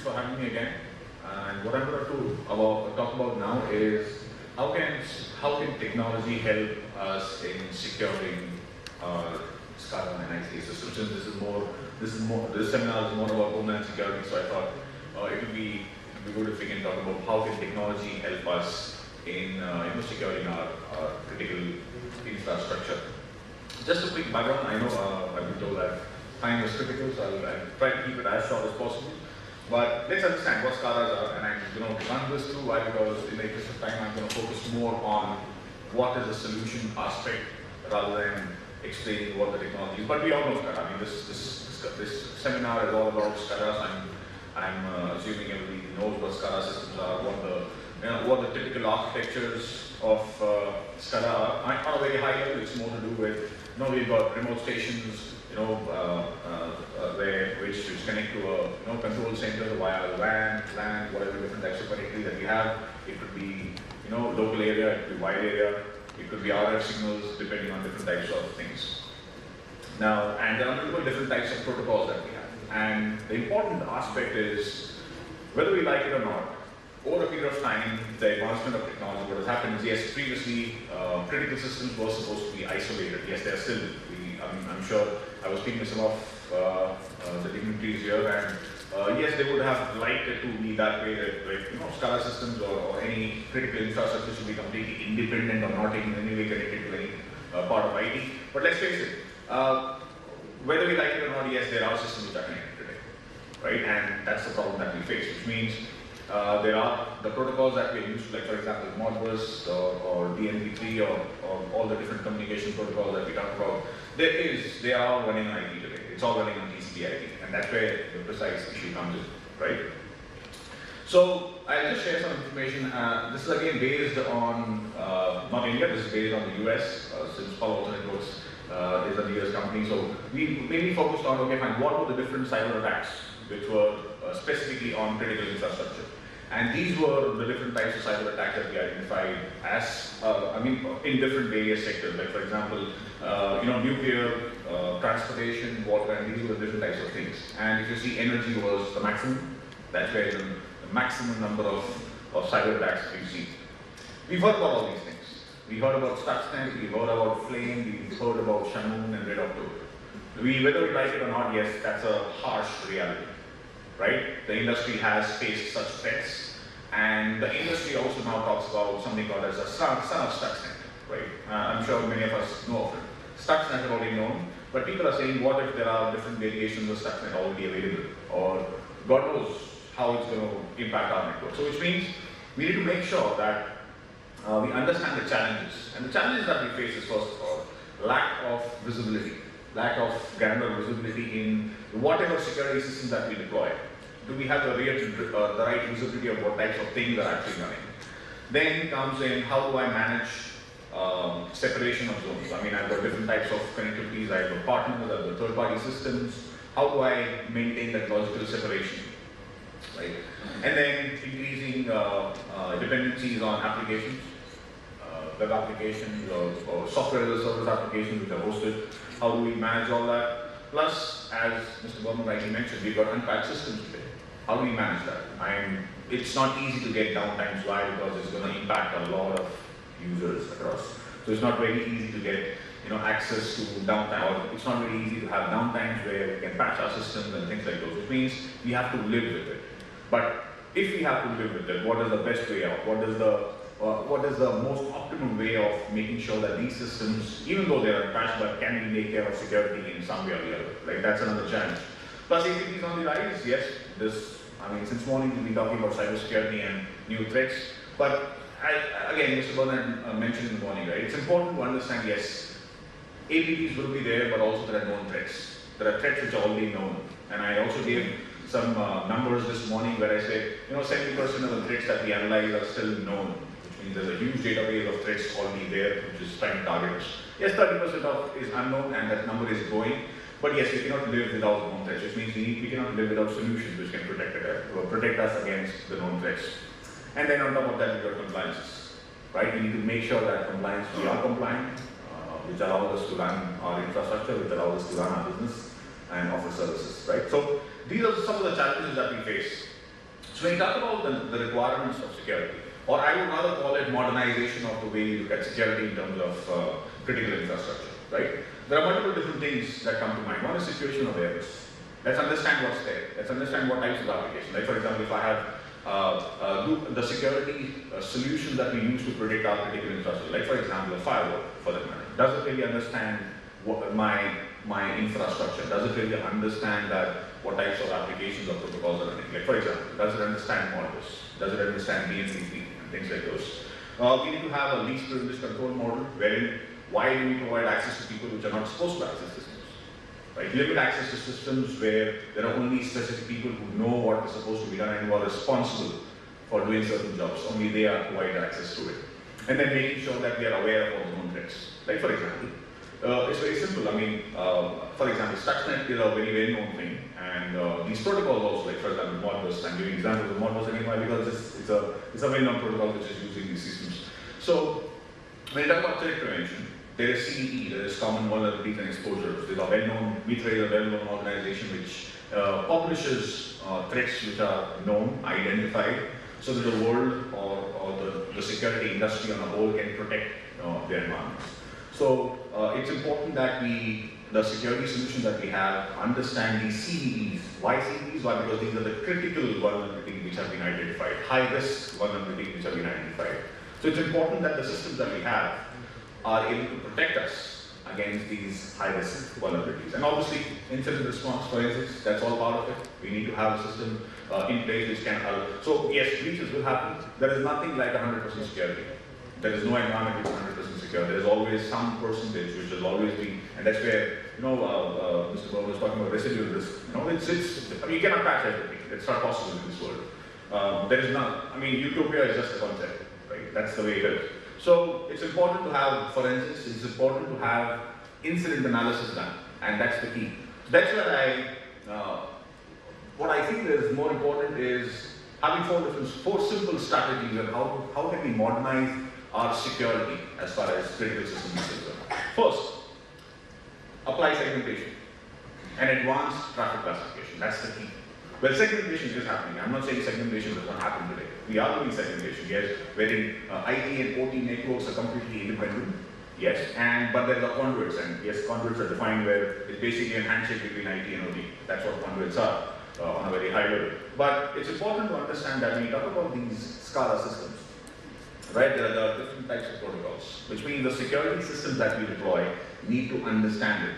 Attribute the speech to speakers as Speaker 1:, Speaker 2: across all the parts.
Speaker 1: for having me again. And what I'm going to talk about now is how can technology help us in securing SCADA and IT systems. Since this seminar is more about homeland security, so I thought it would be good if we can talk about how can technology help us in securing our critical infrastructure. Just a quick background. I know I've been told that time is critical, so I'll try to keep it as short as possible. But let's understand what SCADAs are, and I'm going to run this through why, because in the interest of time, I'm going to focus more on what is the solution aspect rather than explaining what the technology is. But we all know SCADA. I mean, this seminar is all about SCADAs. I'm assuming everybody knows what SCADA systems are, what the typical architectures of SCADA are. On a very high level, it's more to do with, we've got remote stations, which connect to a control center via WAN, LAN, whatever different types of connectivity that we have. It could be local area, it could be wide area, it could be RF signals, depending on different types of things. Now, and there are multiple different types of protocols that we have. And the important aspect is, whether we like it or not, over a period of time, the advancement of technology, what has happened is, yes, previously, critical systems were supposed to be isolated. Yes, they're still, I'm sure, I was speaking to some of the dignitaries here, and yes, they would have liked it to be that way, that SCADA systems or any critical infrastructure should be completely independent or not in any way connected to any part of IT. But let's face it, whether we like it or not, yes, there are systems which are connected today, right? And that's the problem that we face, which means there are the protocols that we use, like for example, Modbus or DNP3 or all the different communication protocols that we talk about. They are all running on IT today. It's all running on TCP/IP, and that's where the precise issue comes in, right? So I'll just share some information. This is again based on not India. This is based on the US, since Palo Networks is a US company. So we mainly focused on, okay, fine, what were the different cyber attacks which were specifically on critical infrastructure. And these were the different types of cyber attacks that we identified as, in different various sectors. Like for example, nuclear, transportation, water, and these were the different types of things. And if you see, energy was the maximum. That's where the maximum number of cyber attacks we've seen. We've heard about all these things. We heard about Stuxnet, we heard about Flame, we heard about Shamoon and Red October. Whether we like it or not, yes, that's a harsh reality. Right? The industry has faced such threats, and the industry also now talks about something called as a son of Stuxnet, right? I'm sure many of us know of it. Stuxnet is already known, but people are saying, what if there are different variations of Stuxnet already available, or God knows how it's going to impact our network. So which means we need to make sure that we understand the challenges, and the challenges that we face is, first of all, lack of visibility. Lack of granular visibility in whatever security systems that we deploy. Do we have the right visibility of what types of things are actually running? Then comes in, how do I manage separation of zones? I mean, I've got different types of connectivities, I've got partners, I've got third-party systems. How do I maintain that logical separation? Right? And then increasing dependencies on applications, web applications or software as a service applications which are hosted. How do we manage all that? Plus, as Mr. Burman rightly mentioned, we've got unpatched systems today. How do we manage that? It's not easy to get downtimes. Why? Because it's going to impact a lot of users across. So it's not very easy to get access to downtime, or it's not very easy to have downtimes where we can patch our systems and things like those, which means we have to live with it. But if we have to live with it, what is the best way out? What is the most optimum way of making sure that these systems, even though they are patched, but can we take care of security in some way or the other? Like, that's another challenge. Plus, APT is on the rise. Yes, since morning we've been talking about cybersecurity and new threats. But again, Mr. Bernard mentioned in the morning, right? It's important to understand, yes, APTs will be there, but also there are known threats. There are threats which are already known. And I also gave some numbers this morning where I said, 70% of the threats that we analyze are still known. There's a huge database of threats already there, which is trying to target us. Yes, 30% of is unknown, and that number is growing. But yes, we cannot live without known threats, which means we cannot live without solutions which can protect us against the known threats. And then on top of that, we've got compliances, right? We need to make sure that we are compliant, which allows us to run our infrastructure, which allows us to run our business and offer services, right? So these are some of the challenges that we face. So when you talk about the requirements of security, or I would rather call it modernization of the way you look at security in terms of critical infrastructure, right? There are multiple different things that come to mind. One is situational awareness. Let's understand what's there. Let's understand what types of applications. Like for example, if I have the security solution that we use to protect our critical infrastructure, like for example, a firewall for that matter, does it really understand what my infrastructure? Does it really understand that what types of applications or protocols are running? Like for example, does it understand Modbus? Does it understand DNCP and things like those? We need to have a least privilege control model wherein why do we provide access to people which are not supposed to access systems? Right? Limit access to systems where there are only specific people who know what is supposed to be done and who are responsible for doing certain jobs. Only they are provided access to it. And then making sure that we are aware of all known threats. Like for example, it's very simple. I mean, for example, Stuxnet is a very well-known thing, and these protocols also, like for example, Modbus. I'm giving examples of Modbus anyway because it's a well-known protocol which is using these systems. So when you talk about threat prevention, there is CVE, there is Common Vulnerabilities and Exposures. There's a well-known, MITRE is a well-known organization which publishes threats which are known, identified, so that the world or the security industry on a whole can protect their environments. So it's important that the security solutions that we have understand these CVEs. Why CVEs? Why? Because these are the critical vulnerabilities which have been identified, high-risk vulnerabilities which have been identified. So it's important that the systems that we have are able to protect us against these high-risk vulnerabilities. And obviously, incident response, for instance, that's all part of it. We need to have a system in place which can help. So yes, breaches will happen. There is nothing like 100% security. There is no environment which is 100% secure. There is always some percentage which will always be, and that's where, Mr. Palo was talking about residual risk. You cannot patch everything. It's not possible in this world. There is none. I mean, utopia is just a concept, right? That's the way it is. So it's important to have forensics, it's important to have incident analysis done, and that's the key. So that's where what I think is more important is having four simple strategies on how can we modernize our security as far as critical systems is concerned. First, apply segmentation and advanced traffic classification. That's the key. Well, segmentation is happening. I'm not saying segmentation does not happen today. We are doing segmentation, yes, wherein IT and OT networks are completely independent, yes, but there are conduits, and yes, conduits are defined where it's basically a handshake between IT and OT. That's what conduits are on a very high level. But it's important to understand that when you talk about these SCADA systems, right, there are different types of protocols, which means the security systems that we deploy need to understand it.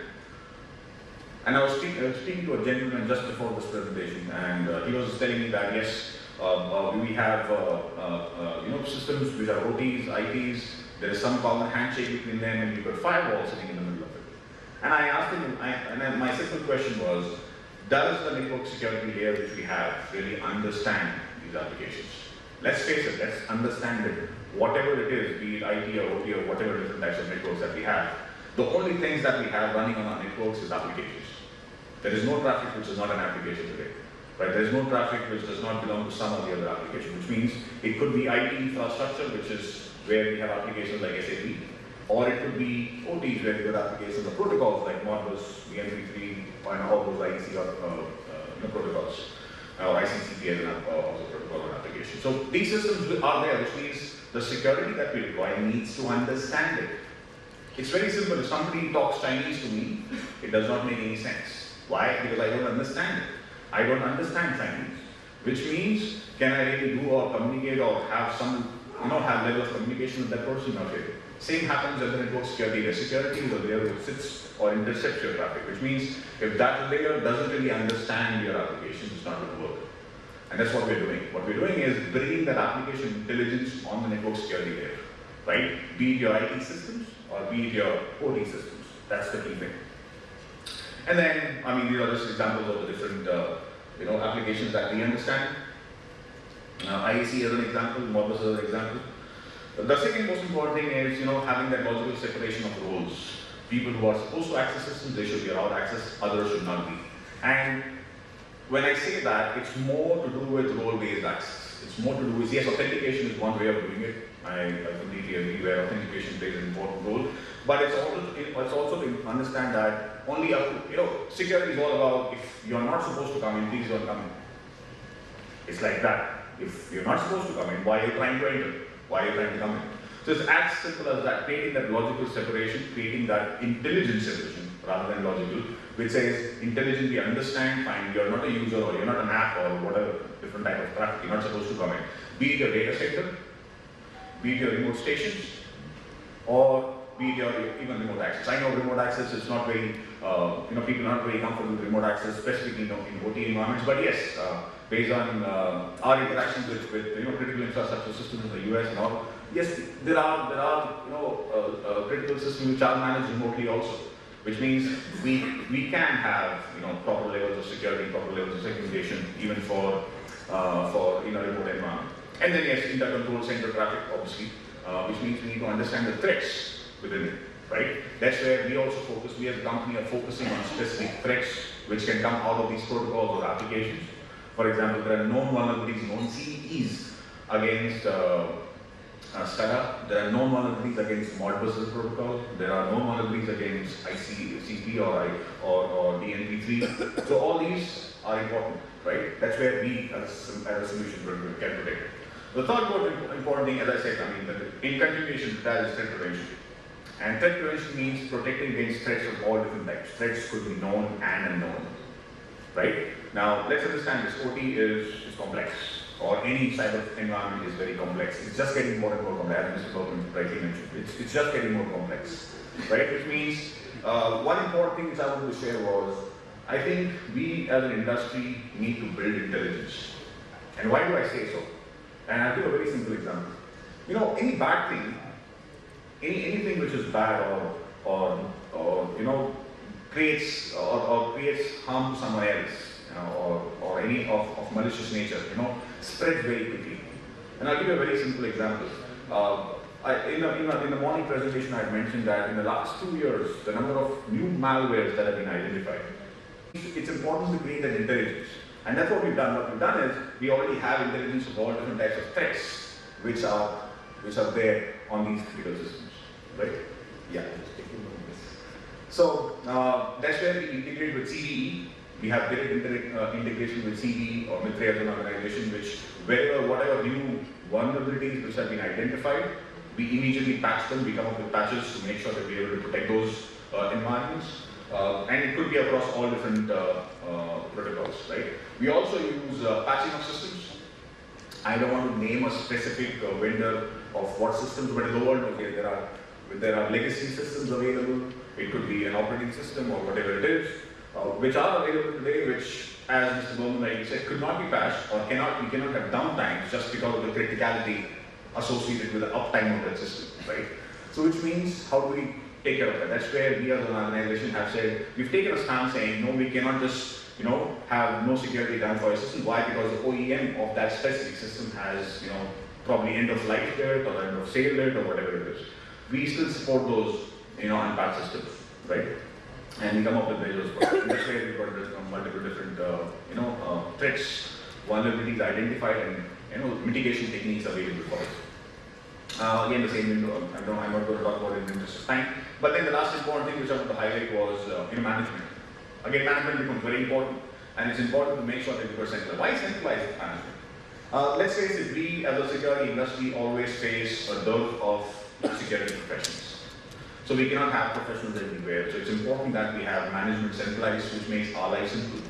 Speaker 1: And I was speaking to a gentleman just before this presentation, and he was telling me that yes, we have systems which are OTs, ITs. There is some common handshake between them, and you've got firewalls sitting in the middle of it. And I asked him, my simple question was, does the network security layer which we have really understand these applications? Let's face it, let's understand it. Whatever it is, be it IT or OT or whatever different types of networks that we have, the only things that we have running on our networks is applications. There is no traffic which is not an application today. Right? There is no traffic which does not belong to some of the other application, which means it could be IT infrastructure, which is where we have applications like SAP, or it could be OTs where we have applications of protocols like Modbus, VMP3, and all those IEC protocols, or ICCP as a protocol or application. So these systems are there, which means the security that we deploy needs to understand it. It's very simple. If somebody talks Chinese to me, it does not make any sense. Why? Because I don't understand it. I don't understand Chinese. Which means, can I really do or communicate or have some, have level of communication with that person? Okay. Same happens at the network security. The security is a layer which sits or intercepts your traffic, which means if that layer doesn't really understand your application, it's not going to work. And that's what we're doing. What we're doing is bringing that application intelligence on the network security layer, right? Be it your IT systems or be it your OT systems. That's the key thing. And then, these are just examples of the different, applications that we understand. IEC as an example, Modbus as an example. The second most important thing is, having that logical separation of roles. People who are supposed to access systems, they should be allowed access, others should not be. And when I say that, it's more to do with role-based access. It's more to do with, yes, authentication is one way of doing it. I completely agree where authentication plays an important role. But it's also to understand that security is all about if you're not supposed to come in, please don't come in. It's like that. If you're not supposed to come in, why are you trying to enter? Why are you trying to come in? So it's as simple as that, creating that logical separation, creating that intelligent separation rather than logical, which says intelligently understand, fine, you're not a user or you're not an app or whatever different type of traffic, you're not supposed to come in. Be it your data center, be it your remote stations, or be it your even remote access. I know remote access is not very, people are not very comfortable with remote access, specifically in OT environments, but yes, based on our interactions with critical infrastructure systems in the US and all, yes, there are critical systems which are managed remotely also, which means we can have proper levels of security, proper levels of segmentation, even for remote environment. And then yes, inter-control center traffic, obviously, which means we need to understand the threats within it, right? That's where we also focus. We as a company are focusing on specific threats which can come out of these protocols or applications. For example, there are known vulnerabilities, known CVEs against SCADA. There are known vulnerabilities against Modbus protocol. There are known vulnerabilities against ICP or DNP3. So all these are important, right? That's where we as a solution can protect. The third important thing, as I said, in continuation, that is threat prevention. And threat prevention means protecting against threats of all different types. Threats could be known and unknown, right? Now, let's understand this. OT is complex, or any cyber environment is very complex. It's just getting more and more complex, as Mr. Bergman rightly mentioned. It's just getting more complex, right? Which means, one important thing which I wanted to share was, I think we as an industry need to build intelligence. And why do I say so? And I'll give a very simple example. Any bad thing, anything which is bad or creates harm to someone else, or any of malicious nature, spreads very quickly. And I'll give you a very simple example. In the morning presentation, I mentioned that in the last 2 years, the number of new malwares that have been identified. It's important to create that intelligence. And that's what we've done. What we've done is we already have intelligence of all different types of threats which are there on these critical systems, right? Yeah. So that's where we integrate with CVE. We have direct integration with CVE or Mitra as an organization, which whatever new vulnerabilities which have been identified, we immediately patch them. We come up with patches to make sure that we're able to protect those environments. And it could be across all different protocols, right? We also use patching of systems. I don't want to name a specific vendor of what systems, but in the world, okay, there are legacy systems available. It could be an operating system or whatever it is, which are available today, which, as Mr. Bowman said, could not be patched or we cannot have downtimes just because of the criticality associated with the uptime of that system, right? So which means, how do we take care of that? That's where we as an organization have said, we've taken a stance saying, no, we cannot just have no security done for a system. Why? Because the OEM of that specific system has, probably end of life date or end of sale date or whatever it is. We still support those, unpatched systems, right? And we come up with measures for that. That's where we've got multiple different, threats, vulnerabilities identified, and mitigation techniques available for it. Again, the same window. I'm not going to talk about it in the interest of time. But then the last important thing which I want to highlight was management. Again, management becomes very important, and it's important to make sure that we are centralized. Why centralized management? Let's face it, we as a security industry always face a dearth of security professionals. So we cannot have professionals everywhere. So it's important that we have management centralized, which makes our life simple.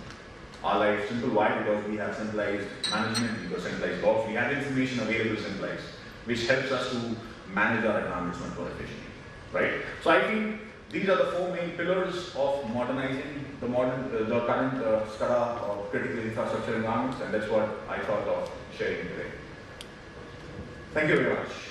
Speaker 1: Our life simple, why? Because we have centralized management, we have centralized logs, we have information available centralized, which helps us to manage our environments much more efficiently, right? So I think these are the 4 main pillars of modernizing the current SCADA or critical infrastructure environments, and that's what I thought of sharing today. Thank you very much.